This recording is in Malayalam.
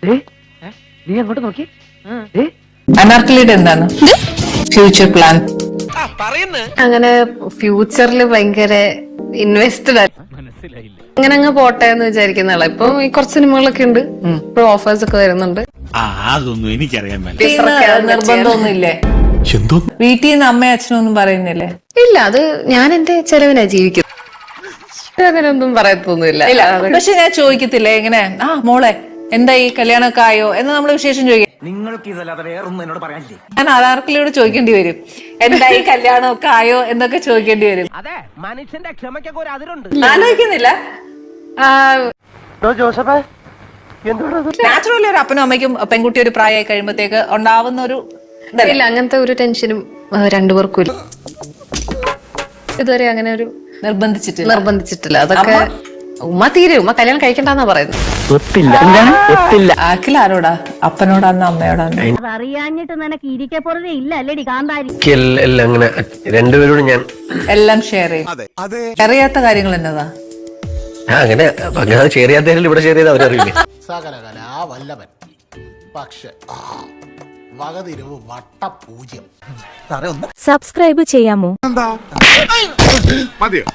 നീ അങ്ങോട്ട് നോക്കി. അനാർക്കലിയുടെ എന്താണ് ഫ്യൂച്ചർ പ്ലാൻ? അങ്ങനെ ഫ്യൂച്ചറിൽ ഭയങ്കര ഇൻവെസ്റ്റഡ് അങ്ങനെ അങ്ങ് പോട്ടെ എന്ന് വിചാരിക്കുന്ന ആളാ. ഇപ്പൊ ഈ കുറച്ച് സിനിമകളൊക്കെ ഉണ്ട്, ഇപ്പൊ ഓഫേഴ്സ് ഒക്കെ വരുന്നുണ്ട്. അതൊന്നും എനിക്കറിയാൻ നിർബന്ധമൊന്നും ഇല്ലേ? വീട്ടിൽ നിന്ന് അമ്മയും അച്ഛനും ഒന്നും പറയുന്നില്ലേ? ഇല്ല, അത് ഞാൻ എന്റെ ചെലവിനാ ജീവിക്കുന്നത്, അങ്ങനെയൊന്നും പറയത്തൊന്നുമില്ല. പക്ഷെ ഞാൻ ചോദിക്കത്തില്ലേ ഇങ്ങനെ, മോളെ എന്തായി കല്യാണമൊക്കെ ആയോ എന്ന് നമ്മള് വിശേഷം ചോദിക്കാം. നിങ്ങൾക്ക് ഇതല്ലാതെ വേറൊന്നും എന്നോട് പറയാനില്ലേ? ഞാൻ അനാർക്കലിയോട് ചോദിക്കേണ്ടി വരും, എന്തായി കല്യാണമൊക്കെ ആയോ എന്നൊക്കെ ചോദിക്കേണ്ടി വരും. അതെ, മനുഷ്യന്റെ ക്ഷമയ്ക്കൊക്കെ ഒരു അതിരുണ്ട്. ആലോചിക്കുന്നില്ല? നാച്ചുറലി ഒരു അപ്പനും അമ്മയ്ക്കും പെൺകുട്ടി ഒരു പ്രായമായി കഴിയുമ്പോഴത്തേക്ക് ഉണ്ടാവുന്ന ഒരു ഇല്ല, അങ്ങനത്തെ ഒരു ടെൻഷനും രണ്ടുപേർക്കും ഇല്ല. ഇതുവരെ അങ്ങനെ ഒരു നിർബന്ധിച്ചിട്ടില്ല. അതൊക്കെ ഉമ്മ ഉമ്മ കല്യാണം കഴിക്കണ്ടെന്നാ പറയുന്നത്. ആക്കിൽ ആരോടാ? അപ്പനോടാന്ന് അമ്മയോടാന്ന്? അറിയാഞ്ഞിട്ട് നിനക്ക് ഇരിക്കപ്പുറതേ ഇല്ല അല്ലേടി കാന്താരി. അങ്ങനെ രണ്ടുപേരോടും ഞാൻ എല്ലാം ഷെയർ ചെയ്യും. അറിയാത്ത കാര്യങ്ങൾ എന്നതാ? അങ്ങനെ ഷെയർ ചെയ്യാത്ത ഇവിടെ ഷെയർ ചെയ്ത് അവരറിയില്ലേ? വല്ലവൻ പക്ഷെ വകതിരിവ് വട്ടപൂജ്യം. സബ്സ്ക്രൈബ് ചെയ്യാമോ? മതിയോ?